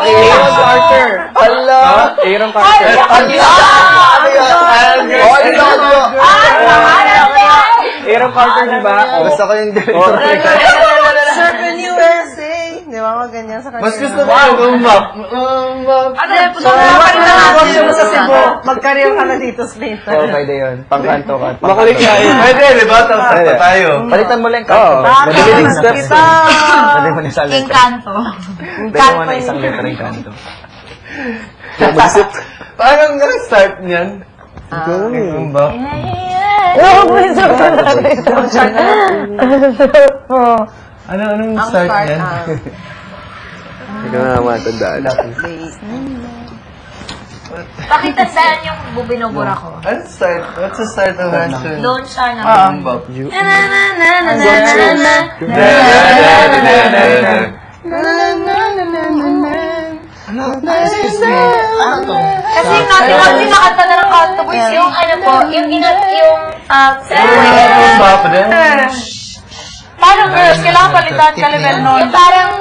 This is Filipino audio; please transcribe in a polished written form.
Aaron Carter. Hala. Aaron Carter. Aaron Carter, di ba? Gusto ko yung director. Surfing USA. Di ba mga ganyan sa kanila? Mas gusto ko yung map. Ano yan? Puso mo sa Cebu. Mag-career ka na dito sa Leyte. Oo, pwede yun. Pangkanto ka. Makulit ka yun. Pwede, di ba? Tapos tayo. Palitan mo lang yung kanto. Mabiling steps. Pwede mo na isang letra. Encanto. Pwede mo na isang letra yung kanto. Mag-isip. Parang start niyan. Ganun ba? Oo, please. Anong start niyan? Hindi ko na matandaan. Pakitandaan yung bubinubura ko. What's the start of answer? Doon siya na. Kasi natin nakanta na ng Canto Boys yung ano po, yung Ano ba pa din? parang girls, kailangan palitan ka level nun. Yung parang